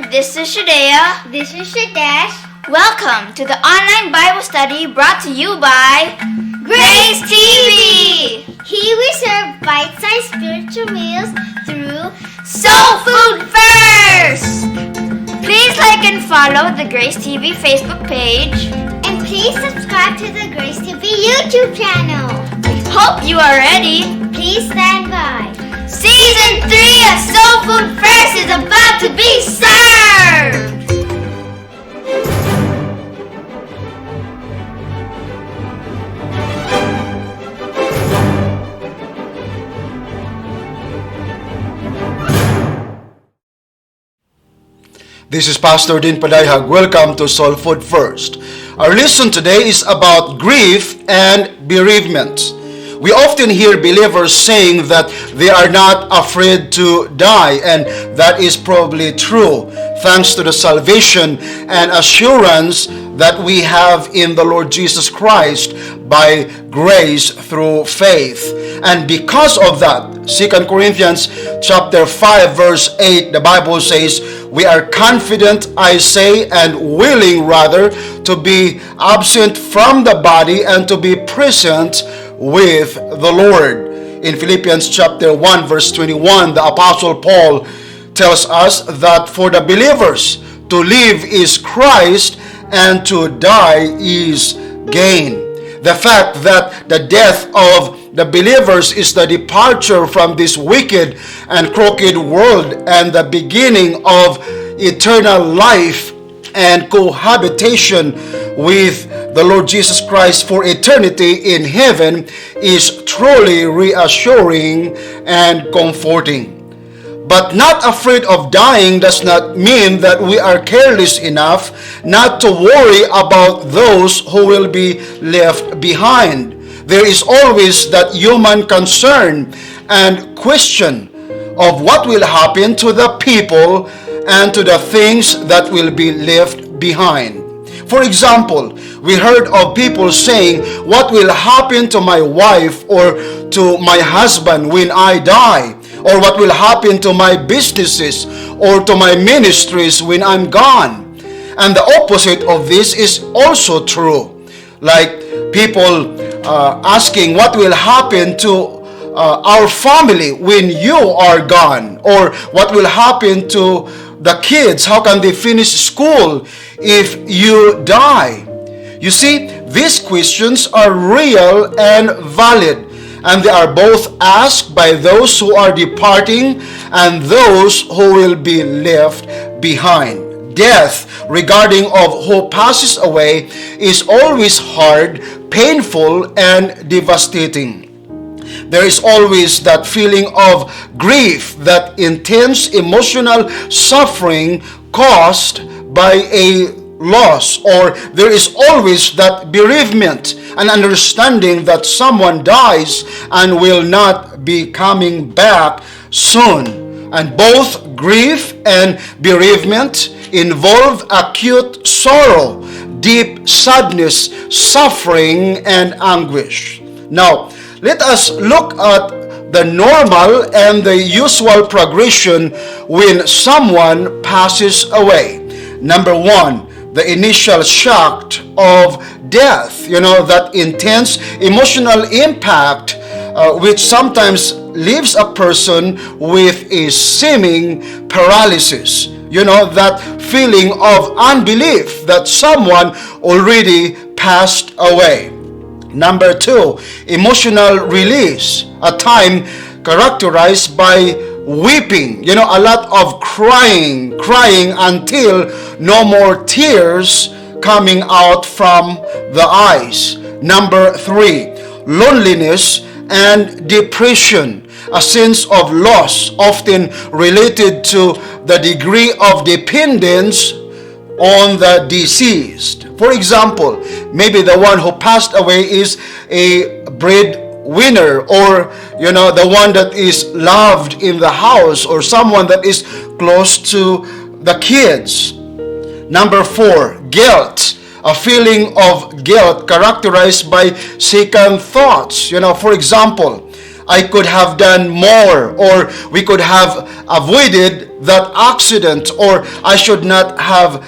This is Shadea. This is Shadesh. Welcome to the online Bible study brought to you by Grace TV. Here we serve bite-sized spiritual meals through Soul Food First! Please like and follow the Grace TV Facebook page. And please subscribe to the Grace TV YouTube channel. We hope you are ready. Please stand by. Season 3 of Soul Food First is about to be served! This is Pastor Din Padayhag. Welcome to Soul Food First. Our lesson today is about grief and bereavement. We often hear believers saying that they are not afraid to die, and that is probably true, thanks to the salvation and assurance that we have in the Lord Jesus Christ by grace through faith. And because of that, 2 Corinthians chapter 5 verse 8, the Bible says, "We are confident, I say, and willing rather, to be absent from the body and to be present with the Lord." In Philippians chapter 1 verse 21, the Apostle Paul tells us that for the believers, to live is Christ and to die is gain. The fact that the death of the believers is the departure from this wicked and crooked world and the beginning of eternal life and cohabitation with the Lord Jesus Christ for eternity in heaven is truly reassuring and comforting. But not afraid of dying does not mean that we are careless enough not to worry about those who will be left behind. There is always that human concern and question of what will happen to the people and to the things that will be left behind. For example, we heard of people saying, "What will happen to my wife or to my husband when I die? Or what will happen to my businesses or to my ministries when I'm gone?" And the opposite of this is also true. Like people asking, "What will happen to our family when you are gone?" Or what will happen to the kids? How can they finish school if you die? You see, these questions are real and valid, and they are both asked by those who are departing and those who will be left behind. Death, regarding of who passes away, is always hard, painful, and devastating. There is always that feeling of grief, that intense emotional suffering caused by a loss, or there is always that bereavement, an understanding that someone dies and will not be coming back soon. And both grief and bereavement involve acute sorrow, deep sadness, suffering, and anguish. Now, let us look at the normal and the usual progression when someone passes away. Number one, the initial shock of death, that intense emotional impact which sometimes leaves a person with a seeming paralysis. That feeling of unbelief that someone already passed away. Number two, emotional release, a time characterized by weeping, a lot of crying until no more tears coming out from the eyes. Number three, loneliness and depression, a sense of loss often related to the degree of dependence on the deceased. For example, maybe the one who passed away is a breadwinner, or the one that is loved in the house, or someone that is close to the kids. Number four, guilt, a feeling of guilt characterized by second thoughts. For example, I could have done more, or we could have avoided that accident, or I should not have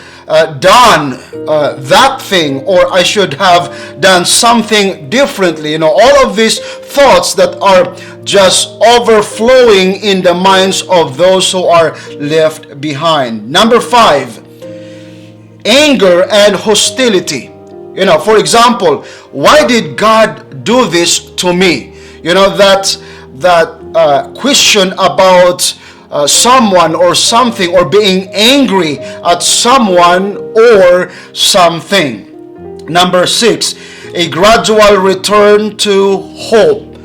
done that thing, or I should have done something differently. All of these thoughts that are just overflowing in the minds of those who are left behind. Number 5, anger and hostility. For example, why did God do this to me? That question about someone or something, or being angry at someone or something. Number 6, a gradual return to hope.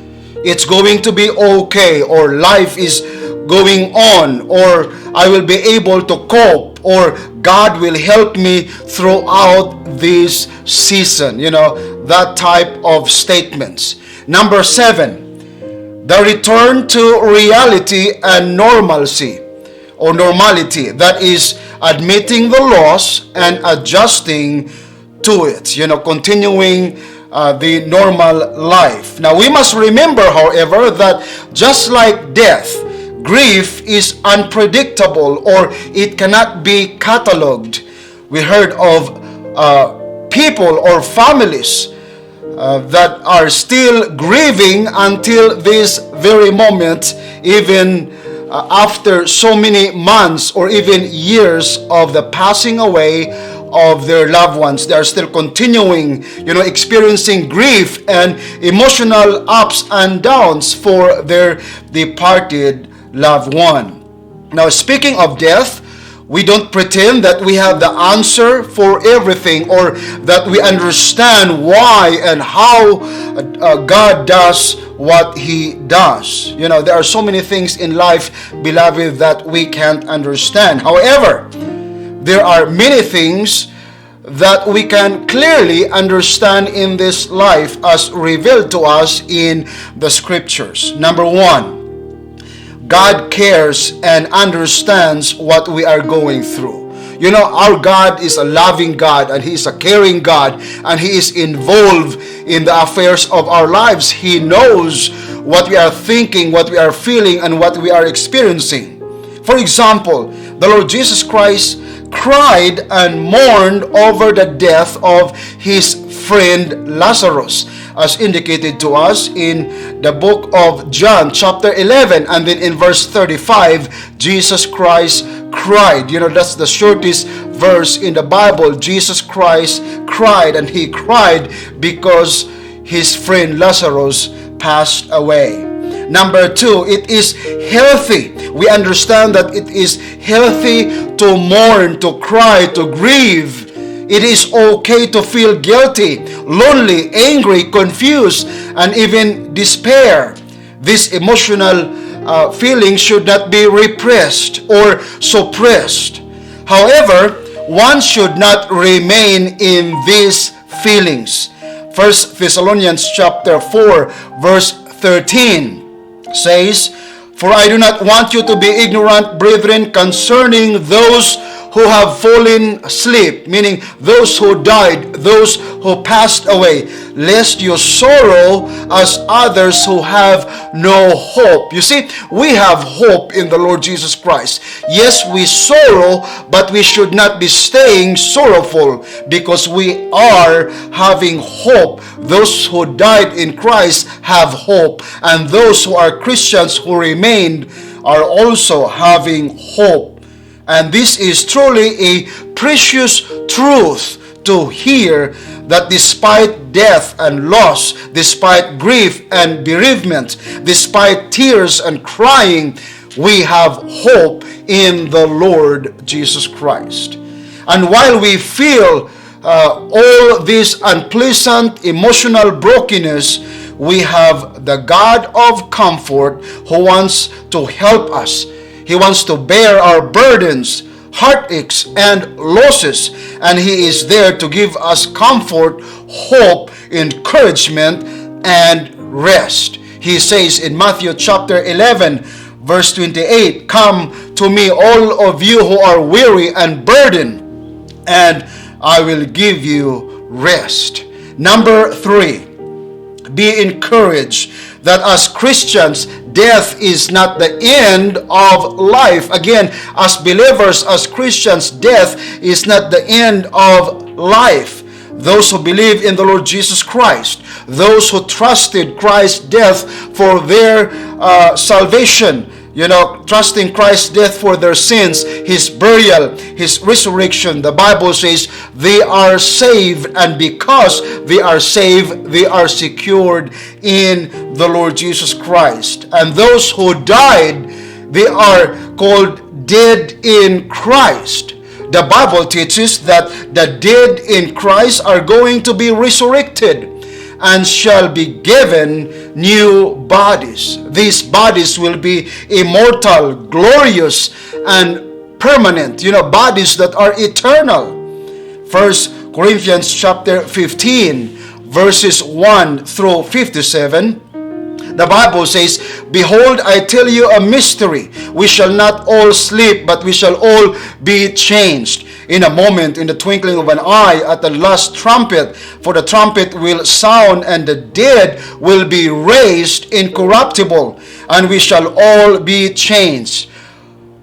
It's going to be okay, or life is going on, or I will be able to cope, or God will help me throughout this season. That type of statements. Number 7, the return to reality and normalcy, or normality. That is admitting the loss and adjusting to it, continuing the normal life. Now, we must remember, however, that just like death, grief is unpredictable, or it cannot be cataloged. We heard of people or families that are still grieving until this very moment, even after so many months or even years of the passing away of their loved ones. They are still continuing, experiencing grief and emotional ups and downs for their departed loved one. Now, speaking of death, we don't pretend that we have the answer for everything, or that we understand why and how God does what He does. There are so many things in life, beloved, that we can't understand. However, there are many things that we can clearly understand in this life as revealed to us in the Scriptures. Number 1, God cares and understands what we are going through. Our God is a loving God, and He is a caring God, and He is involved in the affairs of our lives. He knows what we are thinking, what we are feeling, and what we are experiencing. For example, the Lord Jesus Christ cried and mourned over the death of His friend Lazarus, as indicated to us in the book of John chapter 11, and then in verse 35, Jesus Christ cried. That's the shortest verse in the Bible. Jesus Christ cried, and He cried because his friend Lazarus passed away. Number 2, it is healthy. We understand that it is healthy to mourn, to cry, to grieve. It is okay to feel guilty, lonely, angry, confused, and even despair. This emotional feeling should not be repressed or suppressed. However, one should not remain in these feelings. 1 Thessalonians chapter 4, verse 13 says, "For I do not want you to be ignorant, brethren, concerning those who have fallen asleep," meaning those who died, those who passed away, "lest you sorrow as others who have no hope." You see, we have hope in the Lord Jesus Christ. Yes, we sorrow, but we should not be staying sorrowful, because we are having hope. Those who died in Christ have hope, and those who are Christians who remained are also having hope. And this is truly a precious truth to hear, that despite death and loss, despite grief and bereavement, despite tears and crying, we have hope in the Lord Jesus Christ. And while we feel all this unpleasant emotional brokenness, we have the God of comfort who wants to help us. He wants to bear our burdens, heartaches, and losses. And He is there to give us comfort, hope, encouragement, and rest. He says in Matthew chapter 11, verse 28, "Come to me, all of you who are weary and burdened, and I will give you rest." Number 3, be encouraged. that as Christians, death is not the end of life. Again, as believers, as Christians, death is not the end of life. Those who believe in the Lord Jesus Christ, those who trusted Christ's death for their salvation, trusting Christ's death for their sins, His burial, His resurrection, the Bible says they are saved, and because they are saved, they are secured in the Lord Jesus Christ. And those who died, they are called dead in Christ. The Bible teaches that the dead in Christ are going to be resurrected and shall be given new bodies. These bodies will be immortal, glorious, and permanent. Bodies that are eternal. 1 Corinthians chapter 15, verses 1 through 57. The Bible says, "Behold, I tell you a mystery. We shall not all sleep, but we shall all be changed. In a moment, in the twinkling of an eye, at the last trumpet. For the trumpet will sound, and the dead will be raised incorruptible, and we shall all be changed.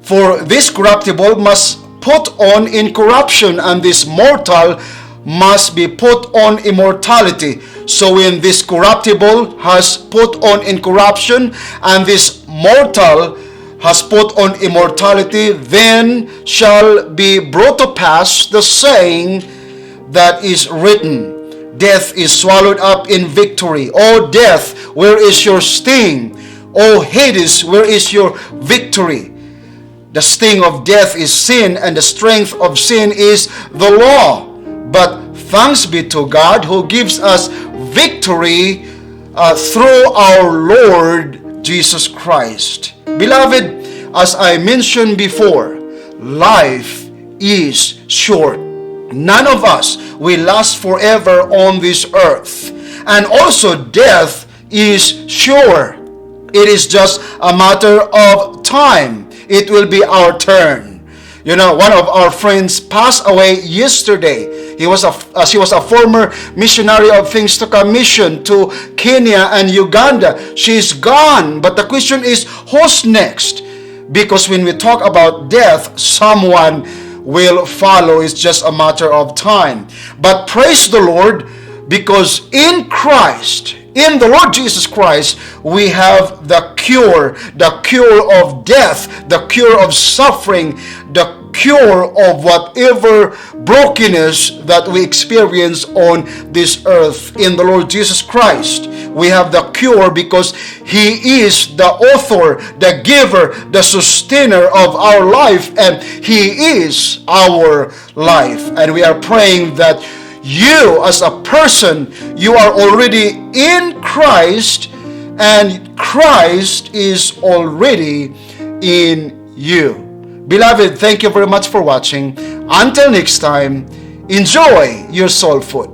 For this corruptible must put on incorruption, and this mortal must be put on immortality. So when this corruptible has put on incorruption, and this mortal has put on immortality, then shall be brought to pass the saying that is written, Death is swallowed up in victory. O death, where is your sting? O Hades, where is your victory? The sting of death is sin, and the strength of sin is the law. But thanks be to God who gives us victory through our Lord Jesus Christ." Beloved, as I mentioned before, life is short. None of us will last forever on this earth. And also death is sure. It is just a matter of time. It will be our turn. One of our friends passed away yesterday. She was a former missionary of Things to Come mission to Kenya and Uganda. She's gone. But the question is, who's next? Because when we talk about death, someone will follow. It's just a matter of time. But praise the Lord, because in Christ, in the Lord Jesus Christ, we have the cure of death, the cure of suffering, the cure of whatever brokenness that we experience on this earth. In the Lord Jesus Christ, we have the cure because He is the author, the giver, the sustainer of our life, and He is our life. And we are praying that you as a person, you are already in Christ, and Christ is already in you. Beloved, thank you very much for watching. Until next time, enjoy your soul food.